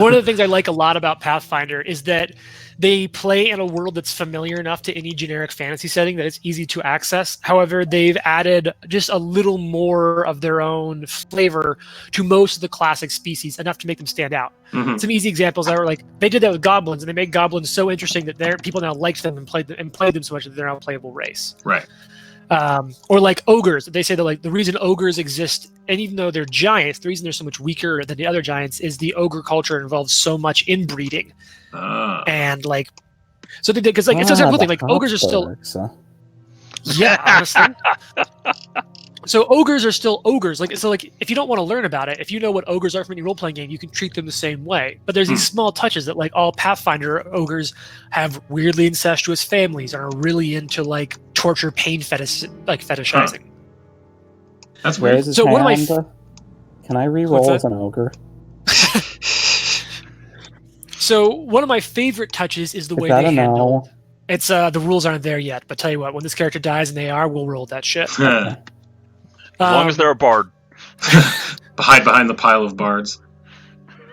One of the things I like a lot about Pathfinder is that they play in a world that's familiar enough to any generic fantasy setting that it's easy to access. However, they've added just a little more of their own flavor to most of the classic species, enough to make them stand out. Mm-hmm. Some easy examples are like they did that with goblins, and they made goblins so interesting that people now liked them and played them so much that they're now a playable race. Right. Or like ogres. They say that like the reason ogres exist, and even though they're giants, the reason they're so much weaker than the other giants is the ogre culture involves so much inbreeding. And like, so they did because like it's a cool thing. Like ogres are still, yeah, honestly. So ogres are still ogres. Like so, like if you don't want to learn about it, if you know what ogres are from any role playing game, you can treat them the same way. But there's these small touches that like all Pathfinder ogres have weirdly incestuous families and are really into like torture, pain fetishizing. That's weird. So what am I? Can I re-roll as an ogre? So one of my favorite touches is the way they handle. It's the rules aren't there yet, but tell you what, when this character dies and they are, we'll roll that shit. As long as they're a bard. Hide behind the pile of bards.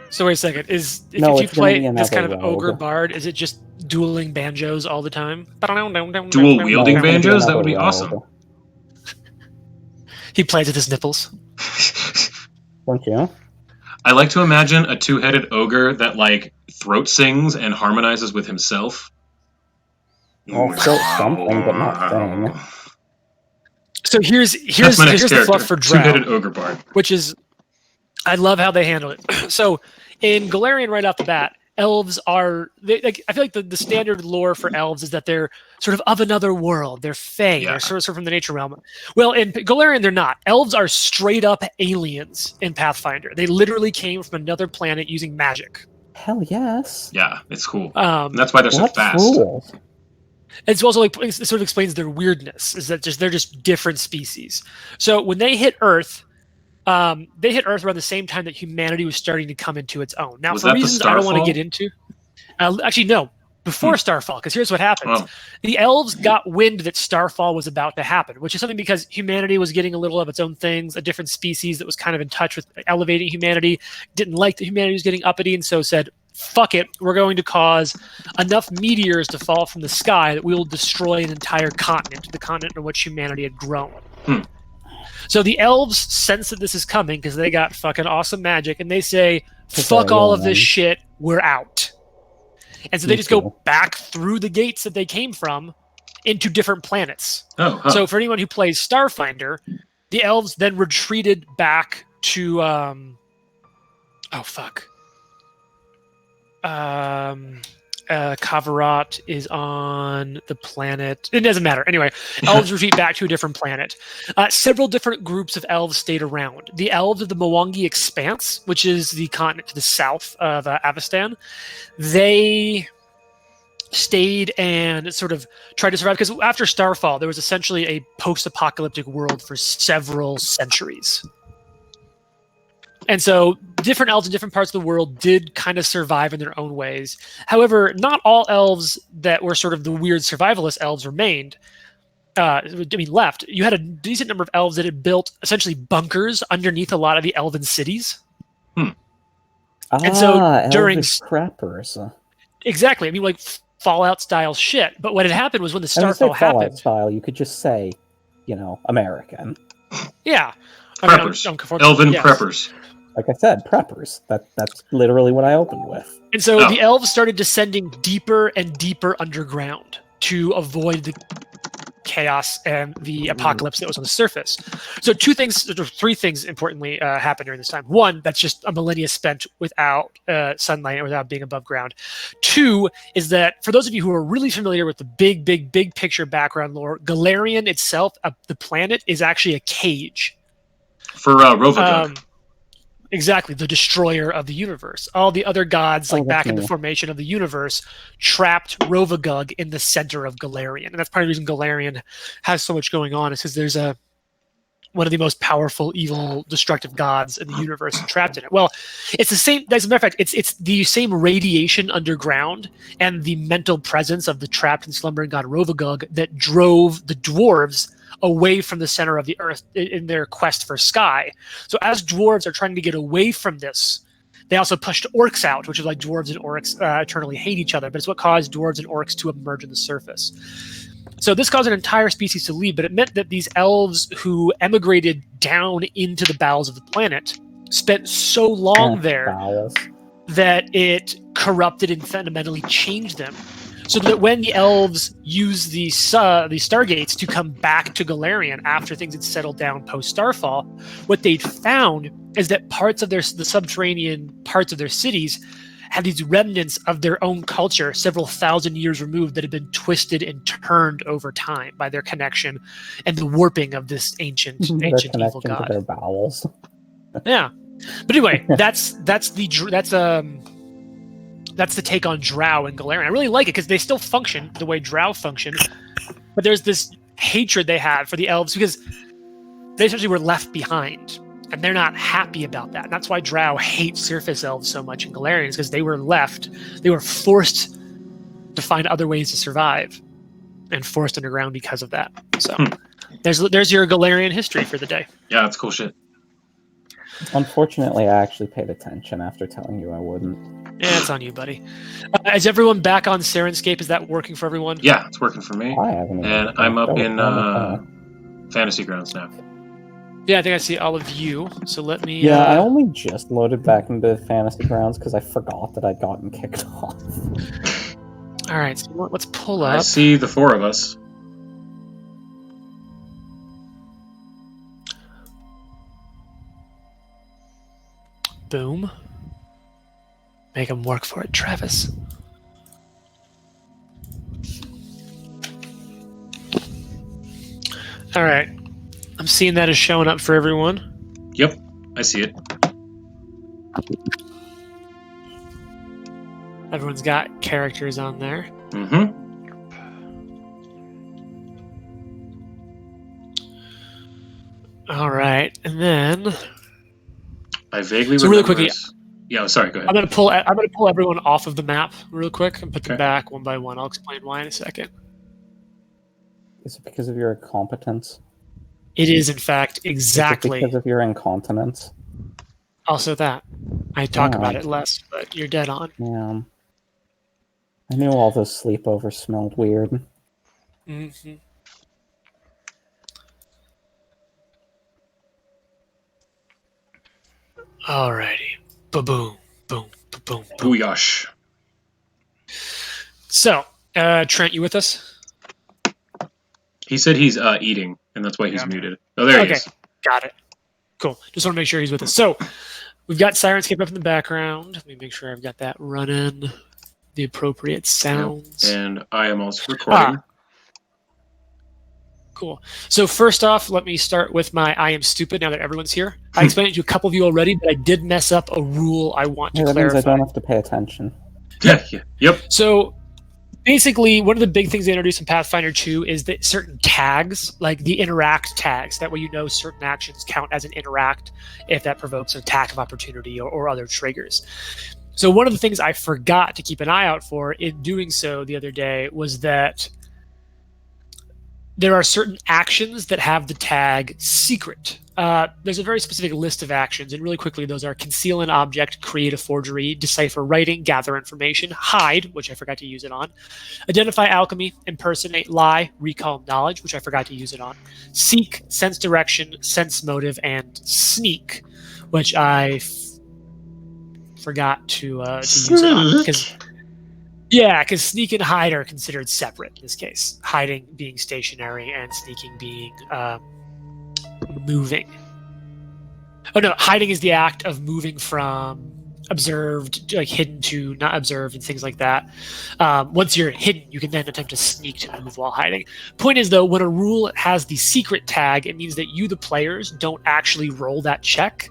So wait a second. If you play this kind of ogre bard, is it just dueling banjos all the time? Dual wielding banjos? That would be awesome. He plays with his nipples. Thank you. I like to imagine a two-headed ogre that like throat sings and harmonizes with himself. Well, still something, but not thing. So here's the fluff for Drow, two-headed ogre bard, which is, I love how they handle it. So in Golarion, right off the bat, elves are I feel like the standard lore for elves is that they're sort of another world. They're fae. They're sort of from the nature realm. Well, in Golarion, they're not. Elves are straight up aliens in Pathfinder. They literally came from another planet using magic. Hell yes. Yeah, it's cool. That's why they're so fast. Cool. It's also like it sort of explains their weirdness. Is that they're just different species. So when they hit Earth, around the same time that humanity was starting to come into its own. Now, for reasons I don't want to get into, actually no, before Starfall. Because here's what happens: the elves got wind that Starfall was about to happen, which is something because humanity was getting a little of its own things. A different species that was kind of in touch with elevating humanity didn't like that humanity was getting uppity, and so said, fuck it, we're going to cause enough meteors to fall from the sky that we will destroy an entire continent, the continent in which humanity had grown. So the elves sense that this is coming because they got fucking awesome magic, and they say, fuck all of this shit, we're out. And so they just go back through the gates that they came from into different planets. So for anyone who plays Starfinder, the elves then retreated back to... Kavarat is on the planet. It doesn't matter. Anyway, elves retreat back to a different planet. Several different groups of elves stayed around. The elves of the Mwangi Expanse, which is the continent to the south of Avestan, they stayed and sort of tried to survive because after Starfall, there was essentially a post-apocalyptic world for several centuries. And so different elves in different parts of the world did kind of survive in their own ways. However, not all elves that were sort of the weird survivalist elves remained. Left. You had a decent number of elves that had built essentially bunkers underneath a lot of the elven cities. And so during crappers. Exactly. I mean, like Fallout style shit. But what had happened was when the Starfall happened. Fallout style, you could just say, American. Yeah. Preppers. Elven preppers. Like I said, preppers. That's literally what I opened with. And so the elves started descending deeper and deeper underground to avoid the chaos and the apocalypse that was on the surface. So three things importantly happened during this time. One, that's just a millennia spent without sunlight and without being above ground. Two is that for those of you who are really familiar with the big picture background lore, Golarion itself, the planet, is actually a cage. For Rovagug. Exactly, the destroyer of the universe. All the other gods, back in the formation of the universe, trapped Rovagug in the center of Golarion. And that's part of the reason Golarion has so much going on, is because there's one of the most powerful, evil, destructive gods in the universe trapped in it. Well, it's the same, as a matter of fact, it's the same radiation underground and the mental presence of the trapped and slumbering god Rovagug that drove the dwarves away from the center of the earth in their quest for sky. So as dwarves are trying to get away from this, They also pushed orcs out, which is like dwarves and orcs eternally hate each other, but it's what caused dwarves and orcs to emerge on the surface. So this caused an entire species to leave, but it meant that these elves who emigrated down into the bowels of the planet spent so long there Bowels. that it corrupted and fundamentally changed them. So that when the elves used the Stargates to come back to Golarion after things had settled down post-Starfall, what they'd found is that parts of the subterranean parts of their cities had these remnants of their own culture several thousand years removed that had been twisted and turned over time by their connection and the warping of this ancient Their evil connection to god. their bowels. Yeah. But anyway, that's the take on Drow and Golarion. I really like it because they still function the way Drow function, but there's this hatred they have for the elves because they essentially were left behind, and they're not happy about that. And that's why Drow hate surface elves so much in Golarion, because they were forced to find other ways to survive, and forced underground because of that. So there's your Golarion history for the day. Yeah, that's cool shit. Unfortunately, I actually paid attention after telling you I wouldn't. Yeah, it's on you, buddy. Is everyone back on Serenscape? Is that working for everyone? Yeah, it's working for me. I haven't even And I'm up Oh, in oh, Fantasy Grounds now. Yeah, I think I see all of you. So let me. Yeah, I only just loaded back into Fantasy Grounds because I forgot that I'd gotten kicked off. All right, so let's pull I up. see the four of us. Boom. Make him work for it, Travis. All right. I'm seeing that is showing up for everyone. Yep, I see it. Everyone's got characters on there. Mm-hmm. All right, and then I vaguely So remember. really quickly- Yeah, sorry, go ahead. I'm gonna pull everyone off of the map real quick and put them Okay. back one by one. I'll explain why in a second. Is it because of your incompetence? It is, in fact, Is it exactly because of your incontinence? also that. I talk Yeah. about it less, but you're dead on. Yeah. I knew all those sleepovers smelled weird. Mm-hmm. Alrighty. Ba-boom. Boom. Ba-boom. Boom. Booyash. So, Trent, you with us? He said he's eating, and that's why he's Yeah, I'm muted. Oh, there he Okay. is. Got it. Cool. Just want to make sure he's with us. So, we've got Sirenscape up in the background. Let me make sure I've got that running. The appropriate sounds. And I am also recording. Cool. So first off, let me start with my I am stupid now that everyone's here. I explained it to a couple of you already, but I did mess up a rule I want to Yeah, that means I clarify. don't have to pay attention. Yeah, yeah. Yep. So basically, one of the big things they introduced in Pathfinder 2 is that certain tags, like the interact tags, that way you know certain actions count as an interact if that provokes an attack of opportunity or other triggers. So one of the things I forgot to keep an eye out for in doing so the other day was that there are certain actions that have the tag secret. There's a very specific list of actions, and really quickly, those are conceal an object, create a forgery, decipher writing, gather information, hide, which I forgot to use it on, identify alchemy, impersonate, lie, recall knowledge, which I forgot to use it on, seek, sense direction, sense motive, and sneak, which I forgot to use it on. Because sneak and hide are considered separate in this case. Hiding being stationary and sneaking being moving. Oh no, hiding is the act of moving from observed, like hidden, to not observed and things like that. Once you're hidden, you can then attempt to sneak to move while hiding. Point is though, when a rule has the secret tag, it means that you, the players, don't actually roll that check.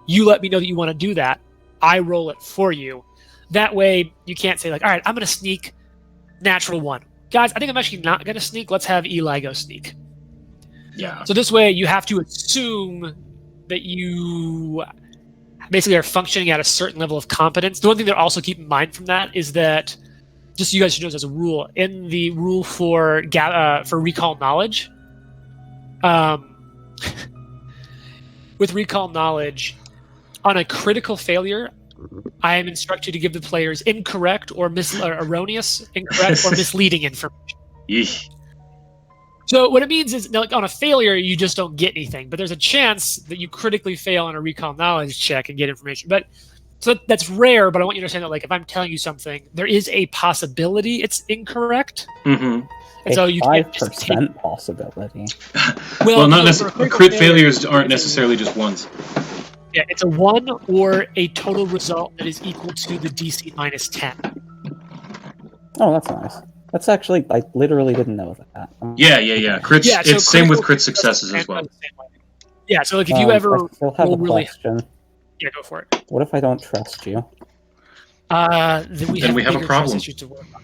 You let me know that you want to do that. I roll it for you. That way, you can't say, like, all right, I'm going to sneak natural 1. Guys, I think I'm actually not going to sneak. Let's have Eli go sneak. Yeah. So this way, you have to assume that you basically are functioning at a certain level of competence. The one thing to also keep in mind from that is that, just so you guys should know as a rule, in the rule for recall knowledge, with recall knowledge, on a critical failure, I am instructed to give the players incorrect or erroneous, incorrect or misleading information. Yeesh. So what it means is, like, on a failure, you just don't get anything, but there's a chance that you critically fail on a recall knowledge check and get information. But so that's rare. But I want you to understand that, like, if I'm telling you something, there is a possibility it's incorrect, Mm-hmm. and so you can't 5% just take. possibility. Well, not no, necessarily. for a Crit critical failures failure, aren't necessarily just ones. Yeah, it's a 1 or a total result that is equal to the DC minus 10. Oh, that's nice. That's actually, I literally didn't know that. Yeah. Crits. Yeah, so it's same with critical crit successes as well. the same way. Yeah, so like if you ever I still have a roll really, question. yeah, go for it. What if I don't trust you? Then we Then have, we have a bigger trust problem. issues to work on.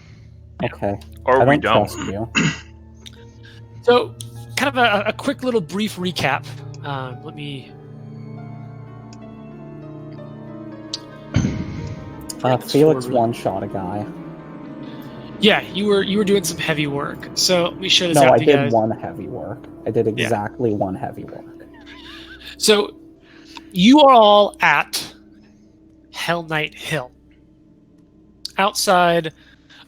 Okay. Or I we don't don't. trust you. So, kind of a quick little brief recap. Let me. Felix one-shot a guy. Yeah, you were doing some heavy work. So let me show this No, out I to you did guys. one heavy work. I did exactly one heavy work. So, you are all at Hell Knight Hill, outside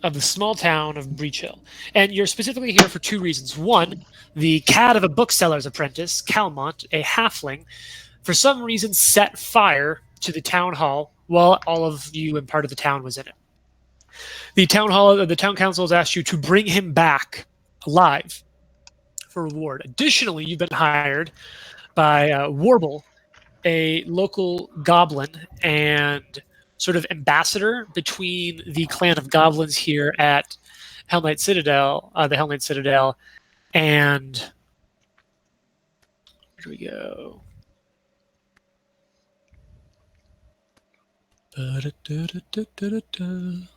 of the small town of Breach Hill. And you're specifically here for two reasons. One, the cat of a bookseller's apprentice, Calmont, a halfling, for some reason set fire to the town hall while all of you and part of the town was in it. The town council has asked you to bring him back alive for reward. Additionally, you've been hired by Warble, a local goblin and sort of ambassador between the clan of goblins here at Hell Knight Citadel, the Hell Knight Citadel, and where do we go? Da-da-da-da-da-da-da.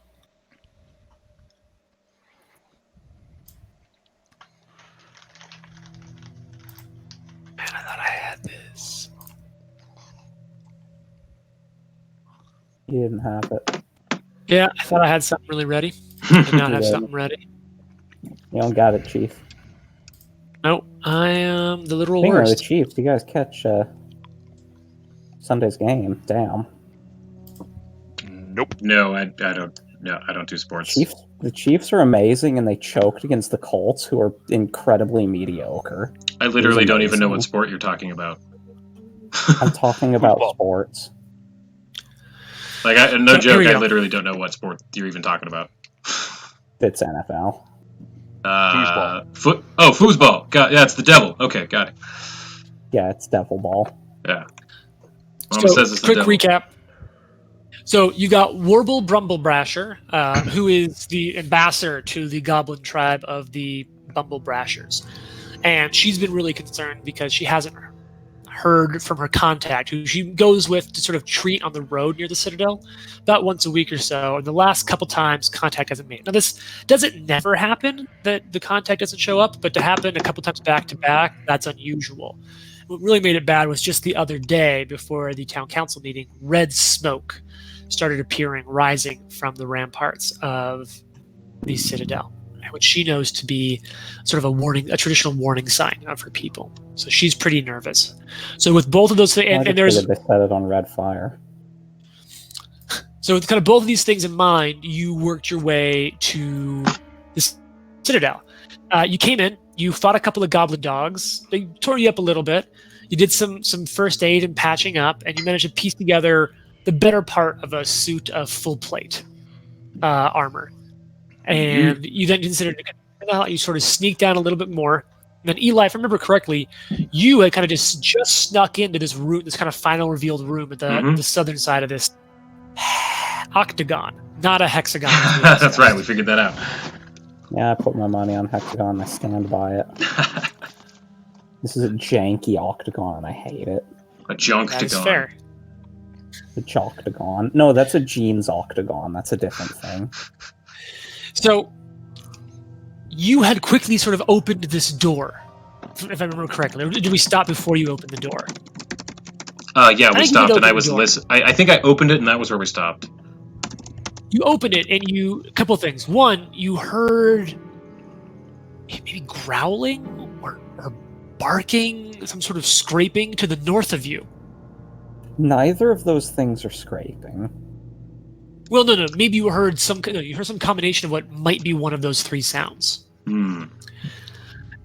Man, I thought I had this. You didn't have it. Yeah, I thought I had something really ready. I did not have Yeah. something ready. You don't got it, Chief. Nope, I am the literal Speaking of the worst. Chiefs, you guys catch Sunday's game. Damn. Nope. No, I don't. No, I don't do sports. The Chiefs are amazing, and they choked against the Colts, who are incredibly mediocre. I literally It was don't even know what amazing. sport you're talking about. I'm talking about Football. sports. Like, no So, here we joke, I go. literally don't know what sport you're even talking about. It's NFL. Foosball. Yeah, it's the devil. Okay, got it. Yeah, it's Devil Ball. Yeah. Mama So, says it's the quick devil. recap. So you got Warble Brumblebrasher, who is the ambassador to the goblin tribe of the Bumblebrashers. And she's been really concerned because she hasn't heard from her contact, who she goes with to sort of treat on the road near the Citadel about once a week or so. And the last couple times, contact hasn't made. Now, this doesn't never happen that the contact doesn't show up, but to happen a couple times back to back, that's unusual. What really made it bad was just the other day before the town council meeting, red smoke started appearing, rising from the ramparts of the Citadel, which she knows to be sort of a traditional warning sign of her people. So she's pretty nervous. So with both of those things, I and just there's figured they set it on red fire. so with kind of both of these things in mind, you worked your way to the Citadel. You came in, you fought a couple of goblin dogs. They tore you up a little bit. You did some first aid and patching up, and you managed to piece together the better part of a suit of full plate armor. And you then considered you sort of sneak down a little bit more. And then Eli, if I remember correctly, you had kind of just snuck into this room, this kind of final revealed room at the southern side of this octagon, not a hexagon. That's right, we figured that out. Yeah, I put my money on Hexagon and I stand by it. This is a janky octagon and I hate it. A junk That to is go. fair. The octagon. No, that's a jeans octagon. That's a different thing. So you had quickly sort of opened this door, if I remember correctly. Or did we stop before you opened the door? Yeah, I we think stopped, you'd and I open was the door. listening. I think I opened it, and that was where we stopped. You opened it, and a couple of things. One, you heard maybe growling or barking, some sort of scraping to the north of you. Neither of those things are scraping. Well, no. Maybe you heard some combination of what might be one of those three sounds. Hmm.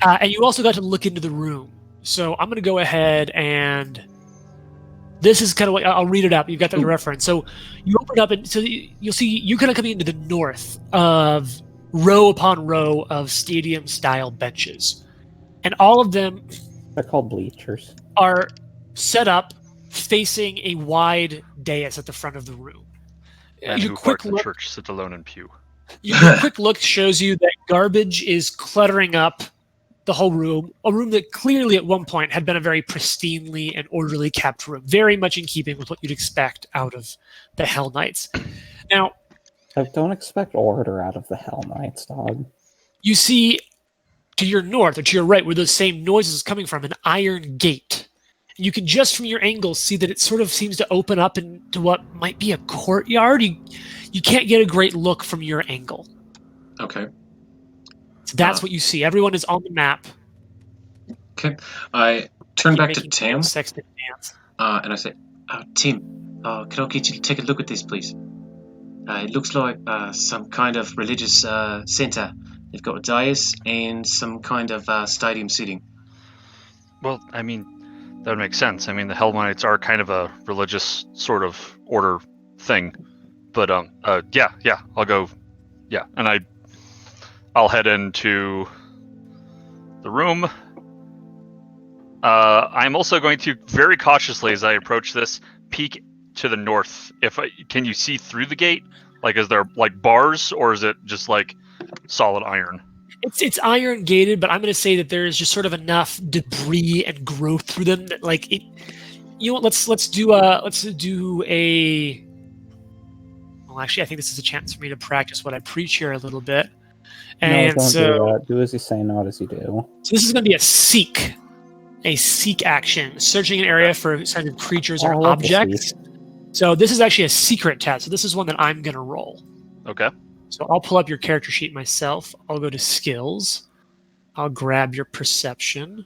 And you also got to look into the room. So I'm going to go ahead and this is kind of what I'll read it out. You've got the reference. So you open up and so you'll see you kind of coming into the north of row upon row of stadium-style benches, and all of them They're called bleachers. are set up facing a wide dais at the front of the room. And Your who quick parts the look, church sit alone in pew. your quick look shows you that garbage is cluttering up the whole room, a room that clearly at one point had been a very pristinely and orderly kept room, very much in keeping with what you'd expect out of the Hell Knights. Now, I don't expect order out of the Hell Knights, dog. you see to your north or to your right, where those same noises are coming from, an iron gate. You can just from your angle see that it sort of seems to open up into what might be a courtyard. You can't get a great look from your angle. Okay. So that's what you see. Everyone is on the map. Okay. I turn back to Making Tam, sextant dance. and I say, Tim, can I get you to take a look at this, please? It looks like some kind of religious center. They've got a dais and some kind of stadium seating. Well, I mean, that would make sense. I mean, the Hell Knights are kind of a religious sort of order thing. But yeah, I'll go. Yeah, and I'll head into the room. I'm also going to very cautiously, as I approach this, peek to the north. Can you see through the gate? Like, is there like bars, or is it just like solid iron? It's iron gated, but I'm going to say that there is just sort of enough debris and growth through them that, like, it. You know what? Let's do a. Well, actually, I think this is a chance for me to practice what I preach here a little bit. And no, don't so, do that. Do as you say, not as you do. So this is going to be a seek action, searching an area for kind of creatures Oh, I or love the objects. So this is actually a secret test. So this is one that I'm going to roll. Okay. So I'll pull up your character sheet myself. I'll go to skills. I'll grab your perception.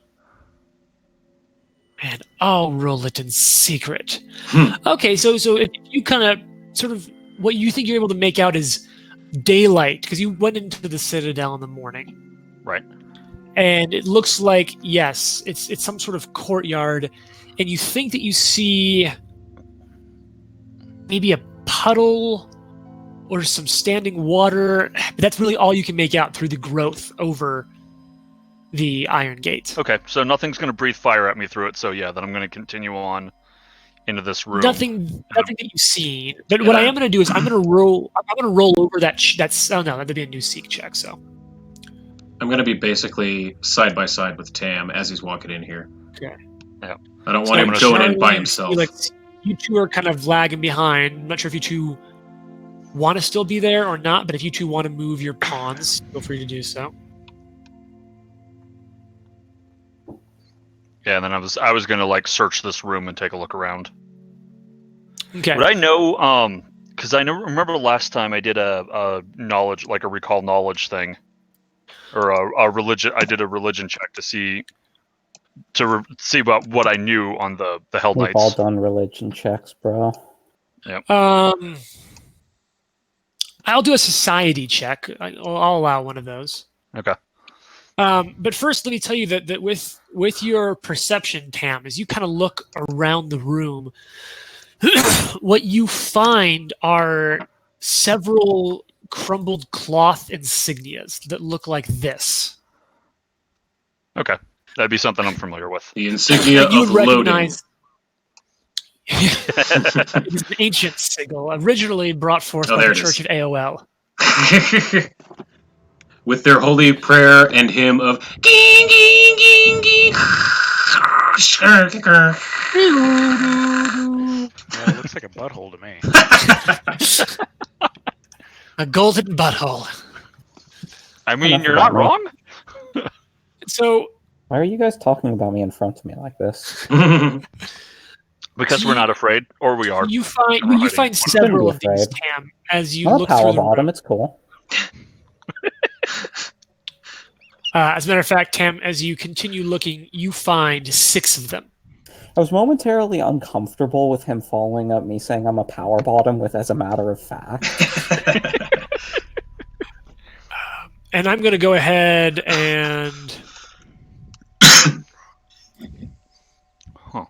And I'll roll it in secret. Okay, so if you kind of sort of what you think you're able to make out is daylight, because you went into the Citadel in the morning. Right. And it looks like, yes, it's some sort of courtyard, and you think that you see maybe a puddle or some standing water, but that's really all you can make out through the growth over the iron gate. Okay, so nothing's going to breathe fire at me through it, so yeah, then I'm going to continue on into this room. Nothing that you've seen. But what I am going to do is I'm going to roll over that's oh no, that'd be a new seek check, so. I'm going to be basically side by side with Tam as he's walking in here. Okay. Yeah. I don't want him going in by himself. You two are kind of lagging behind. I'm not sure if you two want to still be there or not, but if you two want to move your pawns, feel free to do so. Yeah, and then I was going to like search this room and take a look around. Okay. Would I know? Because I remember last time I did a knowledge, like a recall knowledge thing, or a religion. I did a religion check to see about what I knew on the Hell We've Knights. all done religion checks, bro. Yep. I'll do a society check. I'll allow one of those. Okay. But first, let me tell you that with your perception, Tam, as you kind of look around the room, what you find are several crumbled cloth insignias that look like this. Okay. That'd be something I'm familiar with. The insignia you of would loading. recognize. It was an ancient sigil, originally brought forth by the Church of AOL. With their holy prayer and hymn of ging, ging, ging, ging. Yeah, it looks like a butthole to me. A golden butthole. I mean, Enough you're about not me. wrong. So, Why are you guys talking about me in front of me like this? Because we're not afraid, or we are. you find several of these, Tam, as you I'm a look power through the bottom, room. it's cool. As a matter of fact, Tam, as you continue looking, you find 6 of them. I was momentarily uncomfortable with him following up me saying I'm a power bottom with as a matter of fact. And I'm going to go ahead and Huh.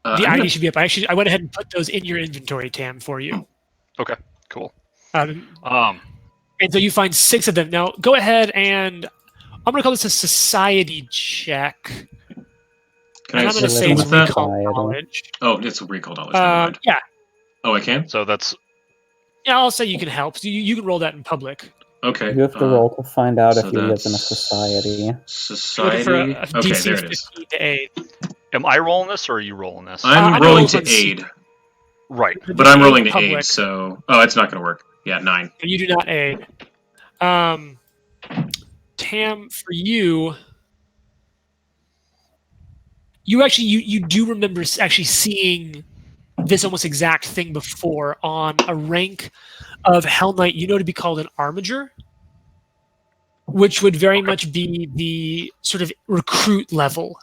the I'm ID gonna- should be up. I went ahead and put those in your inventory, Tam, for you. Okay. Cool. And Um. so you find 6 of them. Now go ahead and I'm going to call this a society check. Can And I I'm going to say assist it's with that? recall Society. knowledge. Oh, it's a recall knowledge. Never mind. Yeah, Oh, I can? So that's yeah. I'll say you can help. So you can roll that in public. Okay. You have to roll to find out so if you live in a that's- society. Looking Society. for a Okay, DC there it is. 15 to aid. am I rolling this or are you rolling this? I'm I'm rolling rolling to on aid, Right. but I'm rolling to public, aid, so... Oh, it's not going to work. Yeah, 9. and you do not aid. Tam, for you, you do remember actually seeing this almost exact thing before on a rank of Hell Knight. You know to be called an armiger, which would very much be the sort of recruit level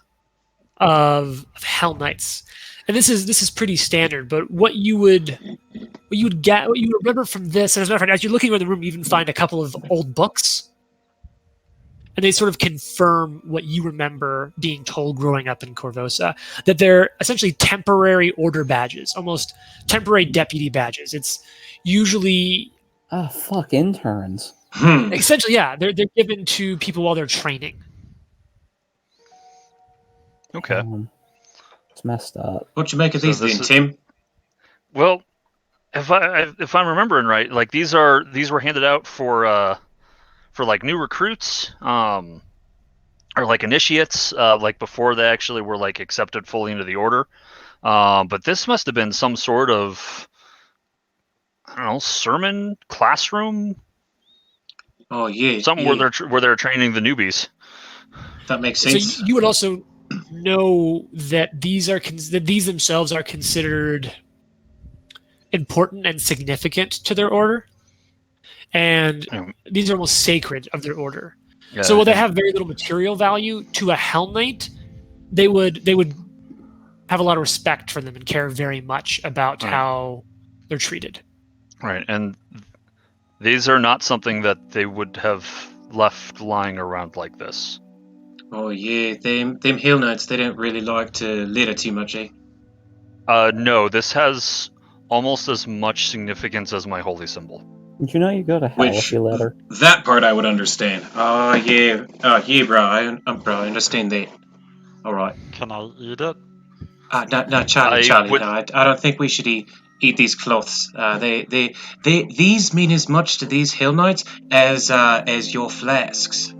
of Hell Knights. And this is pretty standard. But what you remember from this, and as a matter of fact, as you're looking around the room, you even find a couple of old books, and they sort of confirm what you remember being told growing up in Corvosa, that they're essentially temporary order badges, almost temporary deputy badges. It's usually Ah, fuck, interns. essentially, yeah, they're given to people while they're training. Okay. It's messed up. What you make of So these this then, is- Tim? Well, if I'm remembering right, like these were handed out for like new recruits, or like initiates, like before they actually were like accepted fully into the order. But this must have been some sort of, I don't know, sermon classroom, Oh, yeah. something yeah. where they're training the newbies. That makes So sense. you would also know that these themselves are considered important and significant to their order, and Mm. these are almost sacred of their order. Yeah, So while they have very little material value to a Hell Knight, they would have a lot of respect for them and care very much about Right. how they're treated. right, and these are not something that they would have left lying around like this. Oh, yeah. Them Hill Knights, they don't really like to litter too much, eh? No, this has almost as much significance as my holy symbol. Did you know you go to hell Which- if you let her? That part I would understand. Oh, yeah. Oh, yeah, bro. I understand that. All right. Can I eat it? No, Charlie, I Charlie. would- No, I don't think we should eat these cloths. These mean as much to these Hill Knights as your flasks.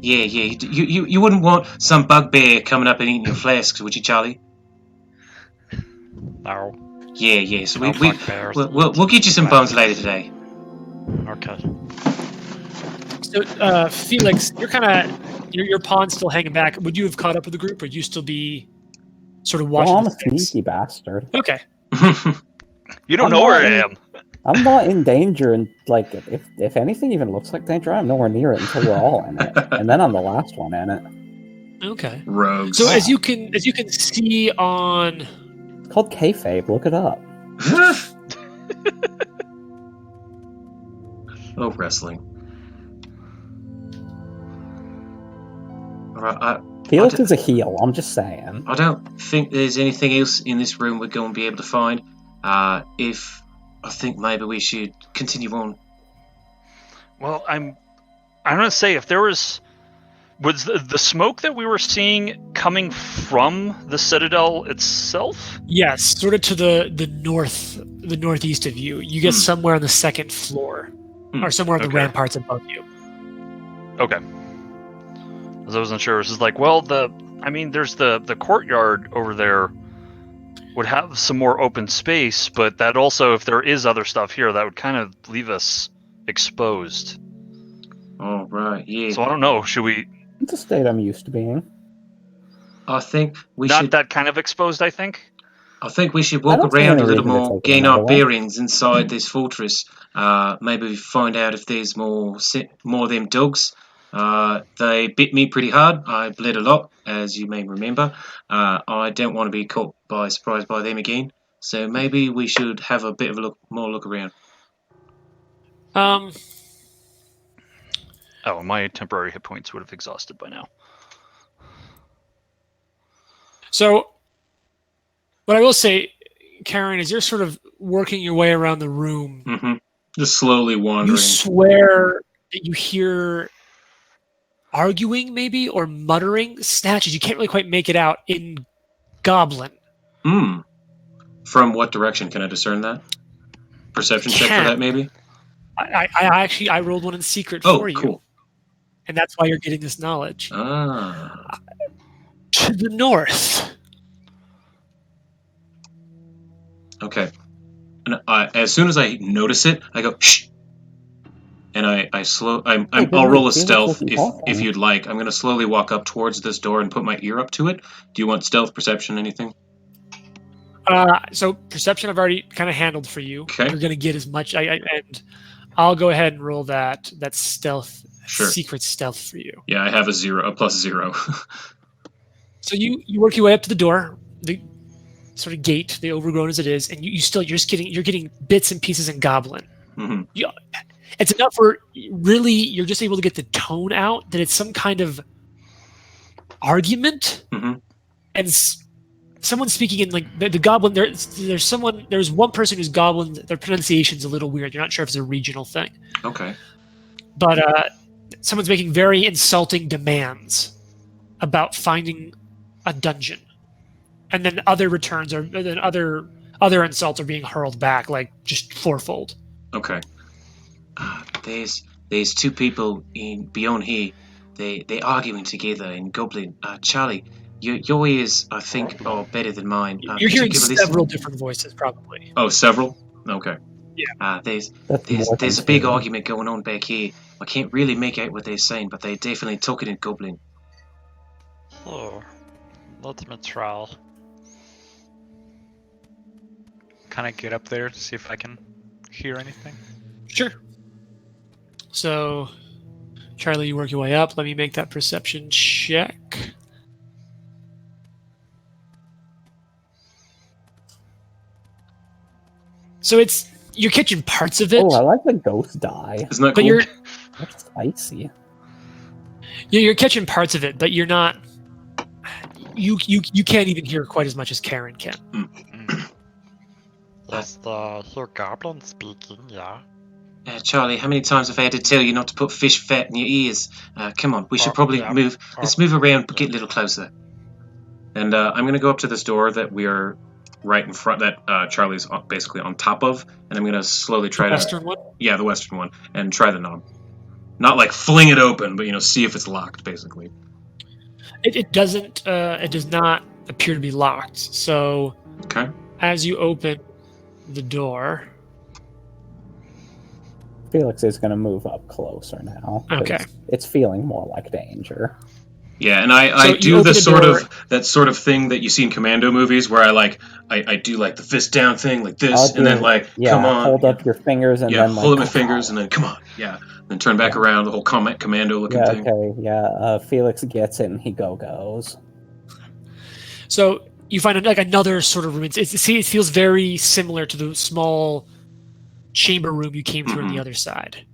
Yeah. You wouldn't want some bugbear coming up and eating your flasks, would you, Charlie? No. Yeah. So No we bugbears we'll get you some eat bones flasks. later today. Okay. So Felix, you're kind of your pawn's still hanging back. Would you have caught up with the group, or would you still be sort of watching? Well, I'm a the sticks? sneaky bastard. Okay. You don't I'm know where I not am. I'm not in danger, and like if anything even looks like danger, I'm nowhere near it until we're all in it, and then I'm the last one in it. Okay. Rogues. So as you can see on It's called kayfabe. Look it up. Oh, wrestling. Alright, Felix d- is a heel. I'm just saying. I don't think there's anything else in this room we're going to be able to find. I think maybe we should continue on. Well, I'm gonna say if there was the smoke that we were seeing coming from the Citadel itself. yes, sort of to the northeast of you. You get somewhere on the second floor, or somewhere on the Okay. ramparts above you. Okay. As I wasn't sure. This is like, well, there's the courtyard over there would have some more open space, but that also, if there is other stuff here, that would kind of leave us exposed. Oh, right, yeah. So I don't know. Should we? It's a state I'm used to being. I think we Not should. that kind of exposed, I think. I think we should I walk don't see around a any little reason to more, take it gain another our way. bearings inside this fortress. Maybe find out if there's more of them dogs. They bit me pretty hard. I bled a lot, as you may remember. I don't want to be caught by surprise by them again. So maybe we should have a bit of a more look around. Um, Oh, my temporary hit points would have exhausted by now. so what I will say, Karen, is you're sort of working your way around the room. Mm-hmm. Just slowly wandering. You swear that you hear arguing, maybe, or muttering snatches. You can't really quite make it out in Goblin. From what direction can I discern that? Perception check for that, maybe? I actually rolled one in secret Oh, for you. cool. And that's why you're getting this knowledge. Ah. To the north. Okay. And as soon as I notice it, I go, shh! And I'll roll a stealth if you'd like. I'm going to slowly walk up towards this door and put my ear up to it. Do you want stealth, perception, anything? So perception I've already kind of handled for you. Okay. You're going to get as much. And I'll go ahead and roll that stealth, Sure. secret stealth for you. Yeah, I have a +0. So you work your way up to the door, the sort of gate, the overgrown as it is, and you're getting bits and pieces in Goblin. Mm-hmm. It's enough where really you're just able to get the tone out that it's some kind of argument, Mm-hmm. and someone speaking in like the Goblin. There's one person who's Goblin. Their pronunciation's a little weird. You're not sure if it's a regional thing, Okay. but someone's making very insulting demands about finding a dungeon, and then other returns are then other insults are being hurled back like just fourfold. Okay. There's two people beyond here. They arguing together in Goblin. Charlie, your ears, I think, are better than mine. You're hearing particularly several different voices, probably. Oh, several? Okay. Yeah. There's a big argument going on back here. I can't really make out what they're saying, but they're definitely talking in Goblin. Oh, let me try. Can I get up there to see if I can hear anything? Sure. So, Charlie, you work your way up. Let me make that perception check. So you're catching parts of it. Oh, I like the ghost die. Isn't that But cool? That's spicy. You're catching parts of it, but you're not. You can't even hear quite as much as Karen can. That's the here goblin speaking, yeah. Charlie, how many times have I had to tell you not to put fish fat in your ears? Come on, we should probably yeah. move. Let's move around, get a little closer. And I'm going to go up to this door that we are right in front, that Charlie's basically on top of, and I'm going to slowly try The to... Western one? Yeah, the western one, and try the knob. Not like fling it open, but, see if it's locked, basically. It doesn't. It does not appear to be locked. So Okay. as you open the door, Felix is going to move up closer now. 'cause Okay. It's feeling more like danger. Yeah, and So I you do open the the that sort of thing that you see in Commando movies, where I do like the fist down thing, like this, I'll and then do- like Yeah, come on, hold up your fingers and yeah, then like hold up my fingers, and then come on, yeah, then turn back around, the whole Commando looking Yeah, thing. okay, yeah. Felix gets it and he goes. so you find like another sort of room. It feels very similar to the small chamber room you came through on the other side.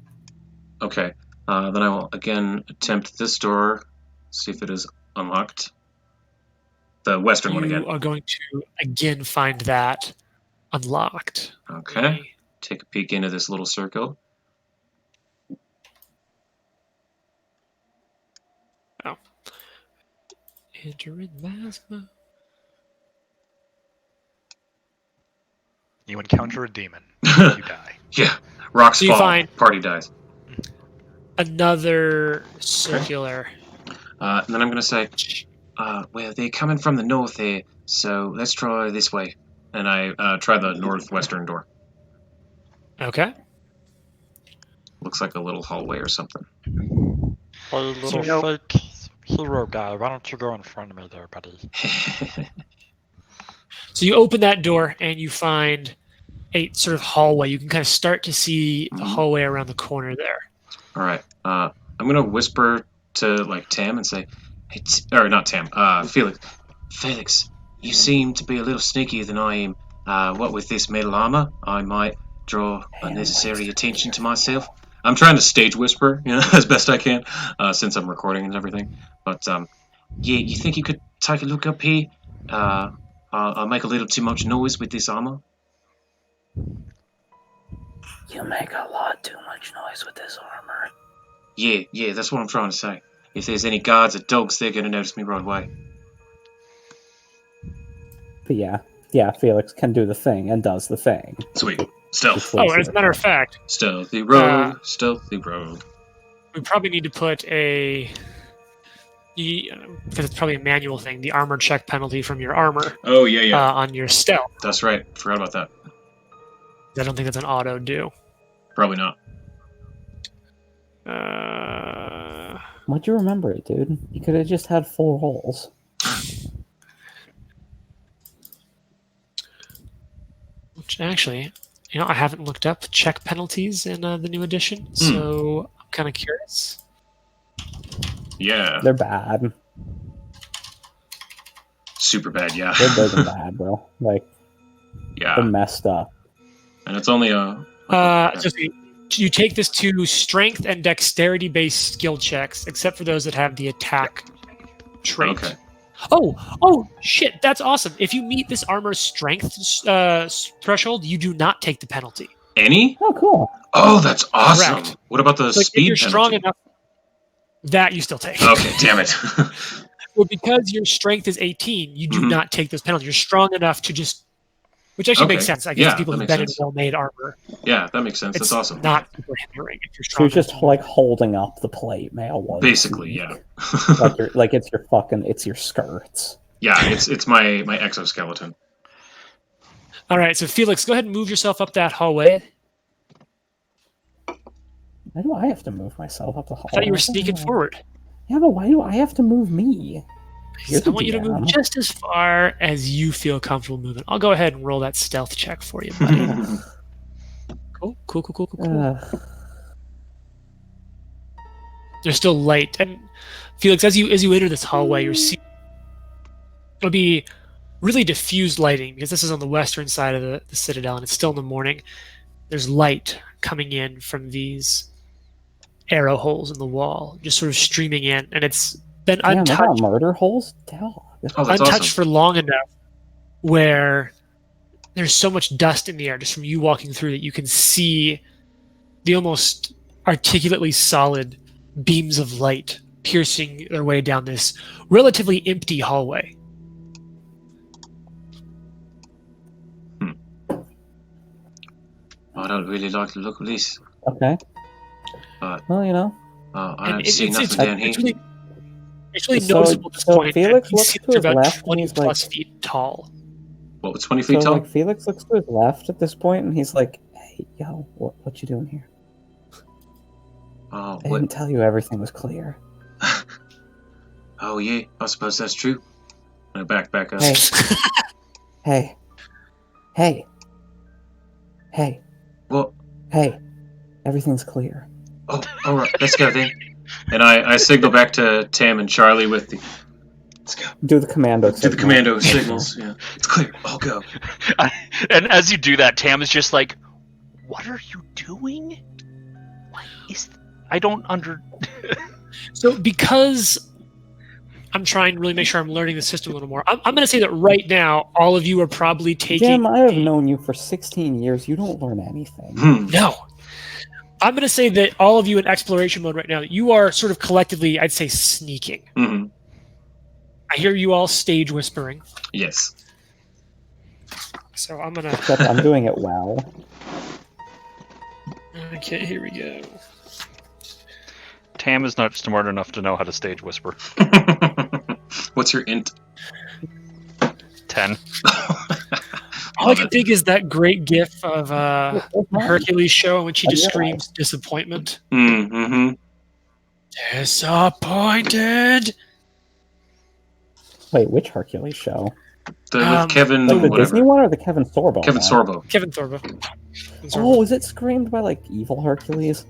Okay, then I will again attempt this door, see if it is unlocked. The western one You again. are going to again find that unlocked. Okay, take a peek into this little circle. Enter in Masma. You encounter a demon. You die. Yeah, rocks So you fall, find- party dies. Another circular. And then I'm gonna say, well, they're coming from the north here, so let's try this way. And I try the northwestern door. Okay. Looks like a little hallway or something. Hey, little So- fake hero guy, why don't you go in front of me there, buddy? So you open that door and you find a sort of hallway. You can kind of start to see the hallway around the corner there. All right. I'm gonna whisper to like Tam and say, "Hey, or not Tam, Felix. Felix, you seem to be a little sneakier than I am. What with this metal armor, I might draw unnecessary attention to myself." I'm trying to stage whisper, as best I can, since I'm recording and everything. But yeah, you think you could take a look up here? I'll make a little too much noise with this armor. You make a lot too much noise with this armor. Yeah, that's what I'm trying to say. If there's any guards or dogs, they're gonna notice me right away. But yeah, Felix can do the thing and does the thing. Sweet. Stealth. Oh, and as a matter of fact, Stealthy rogue. Stealthy rogue. we probably need to put because it's probably a manual thing, the armor check penalty from your armor Oh, yeah. on your stealth. That's right. Forgot about that. I don't think that's an auto do. Probably not. Why'd you remember it, dude? You could have just had 4 rolls. Which actually, I haven't looked up check penalties in the new edition, so I'm kind of curious. Yeah. They're bad. Super bad, yeah. They're big and bad, bro. Like, they're Yeah. messed up. And it's only a... So you take this to strength and dexterity based skill checks, except for those that have the attack trait. Okay. Oh, shit! That's awesome. If you meet this armor's strength threshold, you do not take the penalty. Any? Oh, cool. Oh, that's awesome. Correct. What about the Like, if speed you're penalty? strong enough, that you still take. Okay, damn it. Well, because your strength is 18, you do not take those penalties. You're strong enough to just, which actually makes Okay. sense. I guess Yeah, people that who've makes been in sense. well-made armor, Yeah, that makes sense. it's That's awesome. not super hindering if you're So strong. you're just enough. like holding up the plate mail while you Basically, speak. yeah. like it's your skirts. Yeah, it's my exoskeleton. All right, so Felix, go ahead and move yourself up that hallway. Why do I have to move myself up the hall? I thought you were sneaking forward. Yeah, but why do I have to move me? You're I the want you to move DM. just as far as you feel comfortable moving. I'll go ahead and roll that stealth check for you, buddy. Cool. There's still light, and Felix, as you enter this hallway, you're seeing it'll be really diffused lighting because this is on the western side of the citadel, and it's still in the morning. There's light coming in from these arrow holes in the wall, just sort of streaming in, and it's been Damn, they're not untouched. murder holes? Dog. Oh, that's untouched awesome. for long enough where there's so much dust in the air just from you walking through that you can see the almost articulately solid beams of light piercing their way down this relatively empty hallway. I don't really like the look of this. Okay. But Well, I And don't see nothing down here. It's really So- noticeable at this so point. Felix that you looks see to they're his about left and 20 he's plus like- feet tall. What, was 20 feet so tall? like Felix looks to his left at this point and he's like, "Hey, yo, what you doing here? Oh, I what? didn't tell you everything was clear." Oh, yeah, I suppose that's true. And I back up. Hey. Hey. What? Hey. Everything's clear. Oh, all right, let's go then. And I signal back to Tam and Charlie with the... Let's go. Do the commando. Do the signal. commando signals. Yeah, it's clear. I'll go. And as you do that, Tam is just like, "What are you doing? What is? I don't under." So because I'm trying to really make sure I'm learning the system a little more, I'm going to say that right now, all of you are probably taking... Jim, I have known you for 16 years. You don't learn anything. No. I'm going to say that all of you in exploration mode right now, you are sort of collectively, I'd say, sneaking. Mm-hmm. I hear you all stage whispering. Yes. So I'm going to... Except I'm doing it well. Okay, here we go. Tam is not smart enough to know how to stage whisper. What's your int? 10. All I can think is that great gif of Hercules show in which he just Yeah. screams disappointment. Mm-hmm. Disappointed! Wait, which Hercules show? With Kevin, Like the whatever. Disney one or the Kevin Sorbo Kevin one? Sorbo. Kevin Thorbo. Oh, is it screamed by like evil Hercules?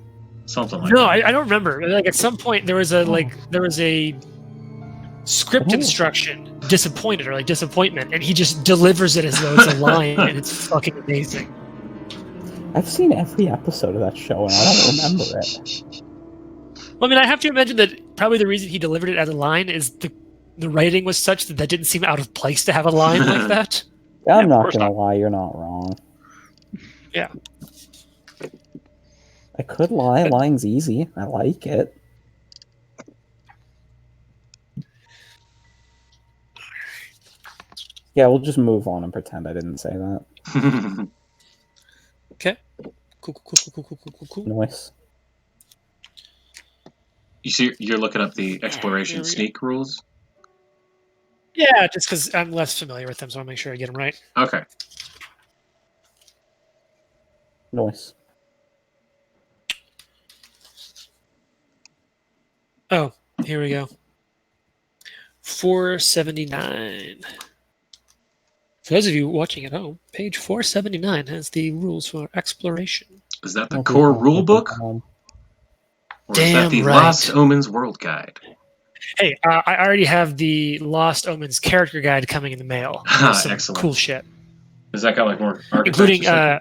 Something like No, that. I don't remember. Like at some point there was a script Oh. instruction, disappointed or like disappointment, and he just delivers it as though it's a line, and it's fucking amazing. I've seen every episode of that show and I don't remember it. Well, I mean, I have to imagine that probably the reason he delivered it as a line is the writing was such that didn't seem out of place to have a line like that. I'm of not course gonna not. lie, you're not wrong. Yeah. I could lie, lying's easy. I like it. Yeah, we'll just move on and pretend I didn't say that. Cool. Nice. You see, you're looking up the exploration Here we go. sneak rules. Yeah, just because I'm less familiar with them, so I want to make sure I get them right. Okay. Nice. Oh, here we go. 479. For those of you watching at home, page 479 has the rules for exploration. Is that the Okay, core I'll rule take book, it home. or is that Damn the right. Lost Omens World Guide? Hey, I already have the Lost Omens character guide coming in the mail. There's some Excellent. cool shit, Has that got like more archetypes? including or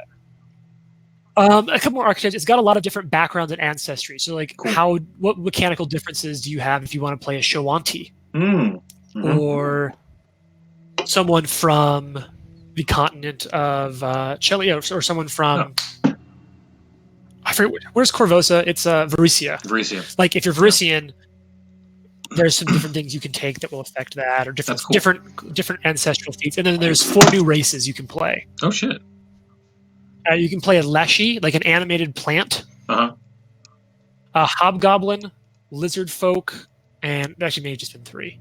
something? a couple more archetypes. It's got a lot of different backgrounds and ancestry. So, like, Cool. what mechanical differences do you have if you want to play a Shoanti Mhm. or someone from the continent of Chile, or someone from I forget where's Corvosa. It's Varisia. Varisia. Like if you're Varisian, there's some different things you can take that will affect that, or different That's cool. different ancestral feats. And then there's 4 new races you can play. Oh shit. You can play a Leshy, like an animated plant, Uh huh. a Hobgoblin, Lizard Folk, and actually may have just been 3.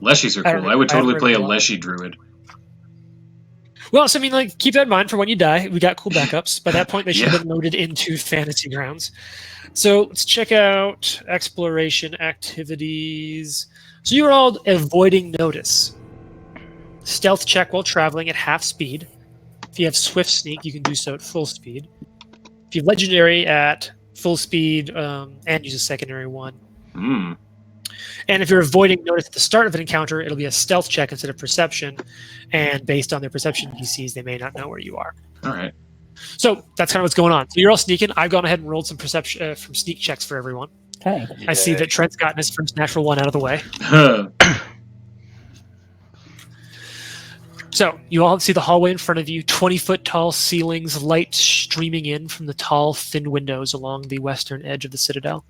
Leshies are I cool. don't- I would I haven't totally play a read a lot. Leshy druid. Well, so I mean, like, keep that in mind for when you die. We got cool backups. By that point, they should Yeah. have been loaded into Fantasy Grounds. So let's check out exploration activities. So you're all avoiding notice. Stealth check while traveling at half speed. If you have swift sneak, you can do so at full speed. If you have legendary at full speed and use a secondary one. Hmm. And if you're avoiding notice at the start of an encounter, it'll be a stealth check instead of perception. And based on their perception DCs, they may not know where you are. All right. So that's kind of what's going on. So you're all sneaking. I've gone ahead and rolled some perception from sneak checks for everyone. Okay. I see that Trent's gotten his first natural one out of the way. So you all see the hallway in front of you, 20-foot tall ceilings, light streaming in from the tall, thin windows along the western edge of the citadel.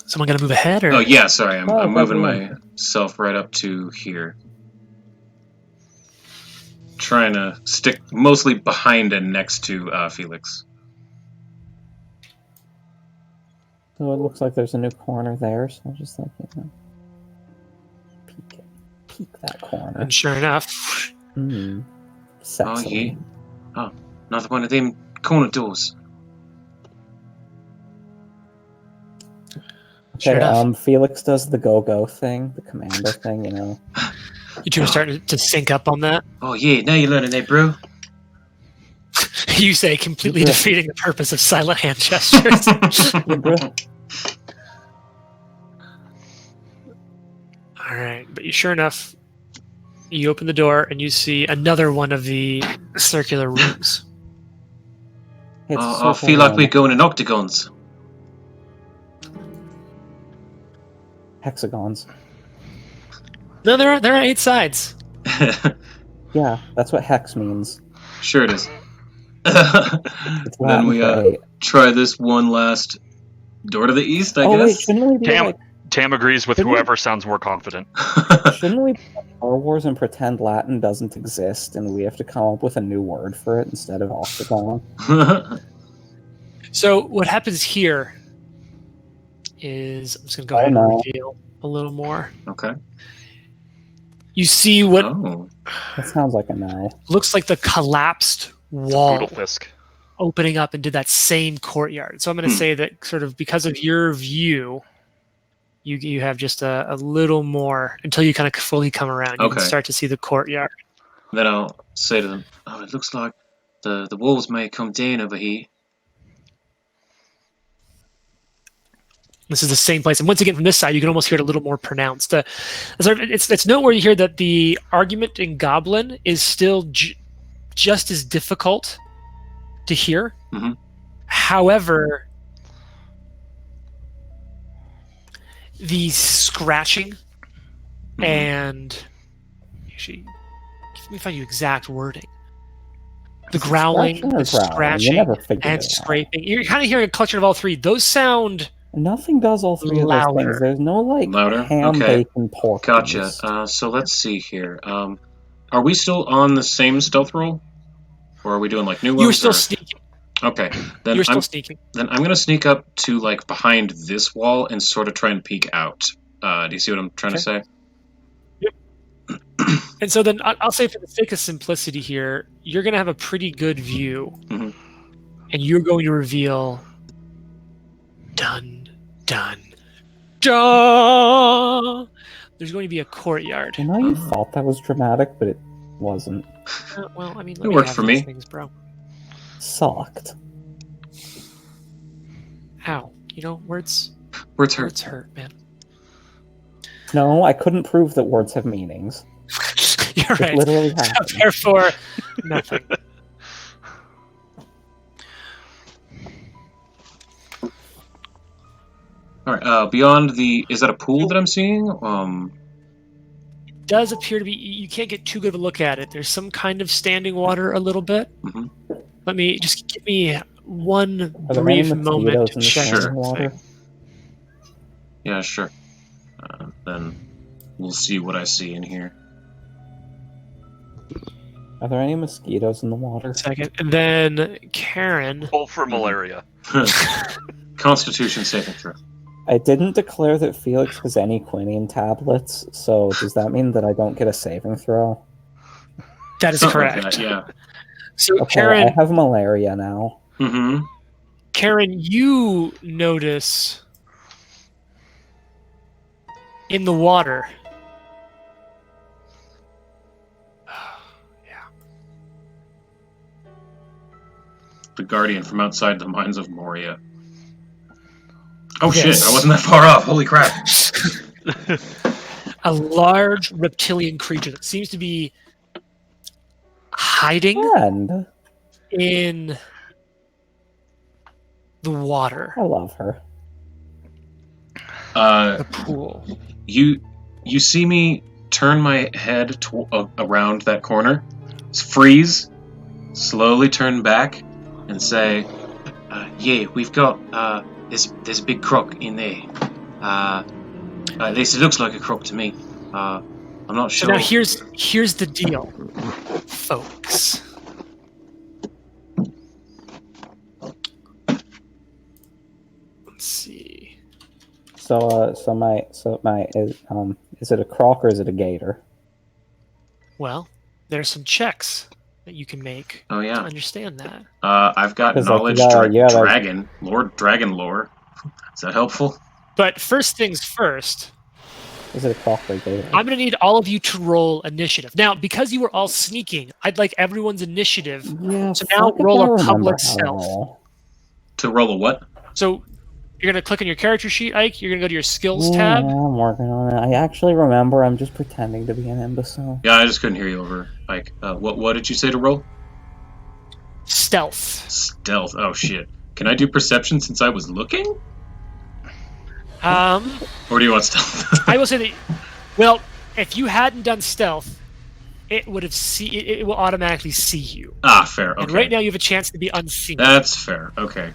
Someone going to move ahead? Or? Oh yeah, sorry. I'm, Oh, I'm moving okay. myself right up to here. Trying to stick mostly behind and next to Felix. So it looks like there's a new corner there, so I'll just like, peek that corner. And sure enough, Hmm. Oh Sexy. yeah. Oh, another one of them corner doors. Sure Okay, enough. Felix does the go-go thing, the commando thing, you know. you two are starting to sync up on that. Oh yeah, now you're learning that, bro. You say, completely Yeah. defeating the purpose of silent hand gestures. Yeah, bro. All right, but you sure enough, you open the door and you see another one of the circular rooms. It's I circle feel like room. we're going in octagons. Hexagons. No, there are 8 sides. Yeah, that's what hex means. Sure it is. It's Then Latin we for eight. try this one last door to the east, I Oh wait, guess. shouldn't we be Tam- like, Tam agrees with Didn't we- whoever sounds more confident. shouldn't we be like Star Wars and pretend Latin doesn't exist and we have to come up with a new word for it instead of octagon? So what happens here is I'm just gonna go ahead and no. reveal a little more. Okay. You see what Oh. That sounds like a no. looks like the collapsed wall Boodle Fisk. opening up into that same courtyard. So I'm going to say that sort of because of your view, you have just a little more until you kind of fully come around. You Okay. can start to see the courtyard. Then I'll say to them, "Oh, it looks like the wolves may come down over here." This is the same place, and once again from this side, you can almost hear it a little more pronounced. It's noteworthy here that the argument in Goblin is still just as difficult to hear. Mhm. However, the scratching and actually, let me find you exact wording. The growling, Scratching or the growling? You scratching, never figured and it out. scraping. You're kind of hearing a collection of all three. Those sound Nothing does all three of those louder. things. There's no like Louder? ham, Okay. bacon, pork. Gotcha. roast. So let's see here. Are we still on the same stealth roll, or are we doing like new ones? You were still or- sneaking. Okay. Then You were still I'm sneaking. gonna sneak up to like behind this wall and sort of try and peek out. Do you see what I'm trying to say? And so then I'll say, for the sake of simplicity here, you're going to have a pretty good view, Mhm. and you're going to reveal, dun, dun, dun. There's going to be a courtyard. You know, you thought that was dramatic, but it wasn't. Well, I mean, It let me worked have for these me. things, bro. Sucked. Ow. You know, words Words hurt. words hurt, man. No, I couldn't prove that words have meanings. You're It right. literally So happened. therefore, nothing. All right. Beyond the, is that a pool that I'm seeing? Does appear to be. You can't get too good of a look at it. There's some kind of standing water a little bit. Mhm. Let me just give me one Are there any brief moment mosquitoes to in the check. Sure. standing water? Yeah, sure. Then we'll see what I see in here. Are there any mosquitoes in the water? Second, and then Karen. Pull for malaria. Constitution saving throw. I didn't declare that Felix has any quinine tablets, so does that mean that I don't get a saving throw? That is Something like correct. that, yeah. So Okay, I Karen, have malaria now. Mm-hmm. Karen, you notice in the water. The Guardian from outside the mines of Moria. Oh Yes. shit, I wasn't that far off. Holy crap. A large reptilian creature that seems to be hiding And in the water, I love her. the pool. You see me turn my head around that corner, freeze, slowly turn back, and say, "Yeah, we've got there's a big croc in there. At least it looks like a croc to me. I'm not So sure." now here's the deal, folks. Let's see. So is it a croc or is it a gator? Well, there's some checks that you can make Oh to yeah. understand that. I've got 'Cause, like, knowledge dragon, Lord Dragon lore. Is that helpful? But first things first, Is it a croc or a gator? I'm going to need all of you to roll initiative. Now, because you were all sneaking, I'd like everyone's initiative. Yeah, So now fuck if roll I a remember public how to stealth. roll. To roll a what? So you're going to click on your character sheet, Ike. You're going to go to your skills Yeah, tab. I'm working on it. I actually remember. I'm just pretending to be an imbecile. Yeah, I just couldn't hear you over. Like, what did you say to roll? Stealth. Stealth. Oh shit. Can I do perception since I was looking? Or do you want stealth? I will say that, well, if you hadn't done stealth, it would have it will automatically see you. Fair. Okay. And right now you have a chance to be unseen. That's fair. Okay.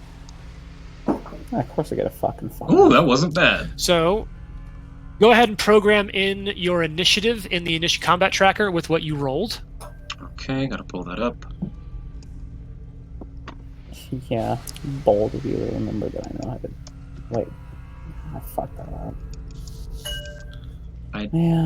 Of course I get a fucking 5. Ooh, that wasn't bad. So go ahead and program in your initiative in the initial combat tracker with what you rolled. Okay, gotta pull that up. Yeah, bold of you to remember that I know how to... Wait, I fucked that up. I- Yeah.